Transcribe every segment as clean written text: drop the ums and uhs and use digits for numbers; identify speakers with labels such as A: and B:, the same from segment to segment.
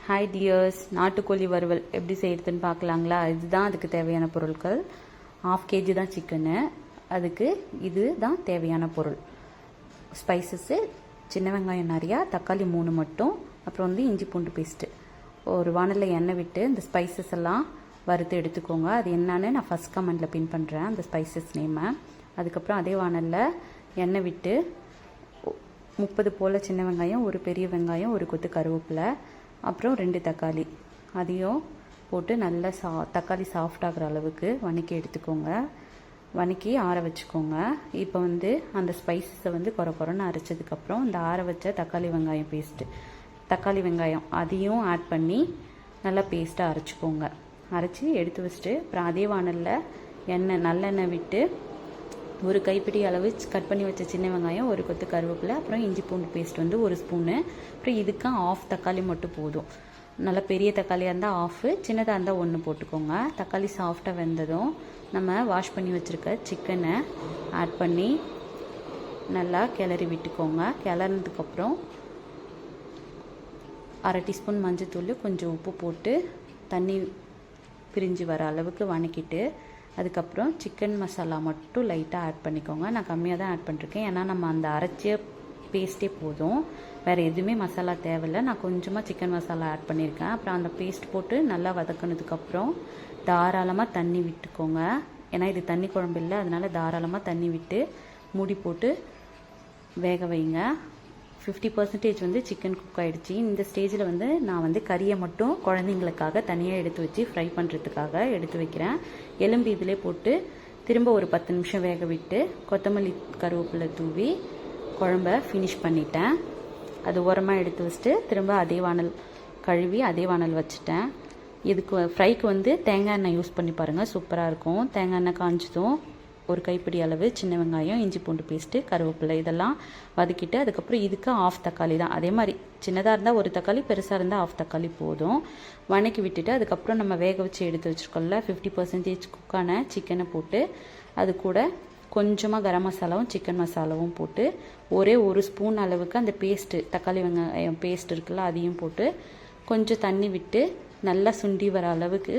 A: Hi tears, நாட்டுக்கோழி வறுவல் எப்படி செய்கிறதுன்னு பார்க்கலாங்களா? இதுதான் அதுக்கு தேவையான பொருட்கள். 1/2 kg தான் சிக்கனு. அதுக்கு இது தான் தேவையான பொருள். ஸ்பைசஸ்ஸு சின்ன வெங்காயம் நிறையா, தக்காளி 3 மட்டும், அப்புறம் இஞ்சி பூண்டு பேஸ்ட்டு. ஒரு வானலில் எண்ணெய் விட்டு இந்த ஸ்பைசஸ் எல்லாம் வறுத்து எடுத்துக்கோங்க. அது என்னன்னு நான் ஃபஸ்ட் கமெண்டில் பின் பண்ணுறேன், அந்த ஸ்பைசஸ் நேமை. அதுக்கப்புறம் அதே வானலில் எண்ணெய் விட்டு 30 போல் சின்ன வெங்காயம், ஒரு பெரிய வெங்காயம், ஒரு கொத்து கருவேப்பிலை, அப்புறம் 2 தக்காளி அதையும் போட்டு நல்லா தக்காளி சாஃப்ட் ஆகிற அளவுக்கு வதக்கி எடுத்துக்கோங்க. வதக்கி ஆற வச்சுக்கோங்க. இப்போ அந்த ஸ்பைசஸை குறைன்னு அரைச்சதுக்கப்புறம் இந்த ஆற வச்ச தக்காளி வெங்காயம் அதையும் ஆட் பண்ணி நல்லா பேஸ்ட்டாக அரைச்சிக்கோங்க. அரைச்சி எடுத்து வச்சுட்டு அப்புறம் அதே வானலில் நல்லெண்ணெய் விட்டு ஒரு கைப்பிடி அளவு கட் பண்ணி வச்ச சின்ன வெங்காயம், ஒரு கொத்து கருவேப்பிலை, அப்புறம் இஞ்சி பூண்டு பேஸ்ட் 1 ஸ்பூனு. அப்புறம் இதுக்கு 1/2 தக்காளி மட்டும் போதும். நல்லா பெரிய தக்காளியாக இருந்தால் 1/2, சின்னதாக இருந்தால் 1 போட்டுக்கோங்க. தக்காளி சாஃப்டாக வெந்ததும் நம்ம வாஷ் பண்ணி வச்சுருக்க சிக்கனை ஆட் பண்ணி நல்லா கிளறி விட்டுக்கோங்க. கிளறினதுக்கப்புறம் 1/2 டீஸ்பூன் மஞ்சத்தூள், கொஞ்சம் உப்பு போட்டு தண்ணி பிரிஞ்சு வர அளவுக்கு வதக்கிட்டு அதுக்கப்புறம் சிக்கன் மசாலா மட்டும் லைட்டாக ஆட் பண்ணிக்கோங்க. நான் கம்மியாக தான் ஆட் பண்ணிருக்கேன், ஏன்னா நம்ம அந்த அரைச்ச பேஸ்ட்டே போதும், வேறு எதுவுமே மசாலா தேவையில்லை. நான் கொஞ்சமாக சிக்கன் மசாலா ஆட் பண்ணியிருக்கேன். அப்புறம் அந்த பேஸ்ட் போட்டு நல்லா வதக்கினதுக்கப்புறம் தாராளமாக தண்ணி விட்டுக்கோங்க. ஏன்னா இது தண்ணி குழம்பு இல்லை, அதனால் தாராளமாக தண்ணி விட்டு மூடி போட்டு வேக வைங்க. 50% சிக்கன் குக் ஆகிடுச்சு. இந்த ஸ்டேஜில் நான் கறியை மட்டும் குழந்தைங்களுக்காக தனியாக எடுத்து வச்சு ஃப்ரை பண்ணுறதுக்காக எடுத்து வைக்கிறேன். எலும்பு இதிலே போட்டு திரும்ப ஒரு 10 நிமிஷம் வேக விட்டு கொத்தமல்லி கருவேப்பிலை தூவி குழம்ப ஃபினிஷ் பண்ணிட்டேன். அது ஓரமாக எடுத்து வச்சுட்டு திரும்ப அதே வானல் கழுவி அதே வானல் வச்சுட்டேன். இதுக்கு ஃப்ரைக்கு தேங்காய் எண்ணெய் யூஸ் பண்ணி பாருங்கள், சூப்பராக இருக்கும். தேங்காய் எண்ணெய் காய்ஞ்சதும் ஒரு கைப்பிடி அளவு சின்ன வெங்காயம், இஞ்சி பூண்டு பேஸ்ட்டு, கருவேப்பிலை இதெல்லாம் வதக்கிட்டு அதுக்கப்புறம் இதுக்கு 1/2 தக்காளி தான். அதே மாதிரி சின்னதாக இருந்தால் 1 தக்காளி, பெருசாக இருந்தால் 1/2 தக்காளி போதும். வதக்கி விட்டுட்டு அதுக்கப்புறம் நம்ம வேக வச்சு எடுத்து வச்சுருக்கோம்ல 50% குக்கான சிக்கனை போட்டு அது கூட கொஞ்சமாக கரம் மசாலாவும் சிக்கன் மசாலாவும் போட்டு ஒரே 1 ஸ்பூன் அளவுக்கு அந்த பேஸ்ட்டு தக்காளி வெங்காயம் பேஸ்ட் இருக்குல்ல அதையும் போட்டு கொஞ்சம் தண்ணி விட்டு நல்லா சுண்டி வர அளவுக்கு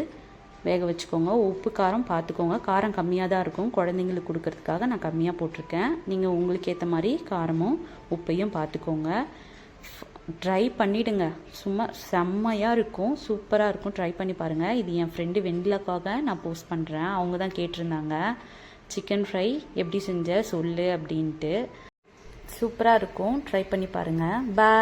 A: வேக வச்சுக்கோங்க. உப்பு காரம் பார்த்துக்கோங்க, காரம் கம்மியாக தான் இருக்கும். குழந்தைங்களுக்கு கொடுக்கறதுக்காக நான் கம்மியாக போட்டிருக்கேன். நீங்கள் உங்களுக்கு ஏற்ற மாதிரி காரமும் உப்பையும் பார்த்துக்கோங்க. ட்ரை பண்ணிவிடுங்க, சும்மா செம்மையாக இருக்கும், சூப்பராக இருக்கும். ட்ரை பண்ணி பாருங்கள். இது என் ஃப்ரெண்டு வெண்ணிலாக்காக நான் போஸ்ட் பண்ணுறேன். அவங்க தான் கேட்டிருந்தாங்க சிக்கன் ஃப்ரை எப்படி செஞ்ச சொல்லு அப்படின்ட்டு. சூப்பராக இருக்கும், ட்ரை பண்ணி பாருங்கள். பாய்.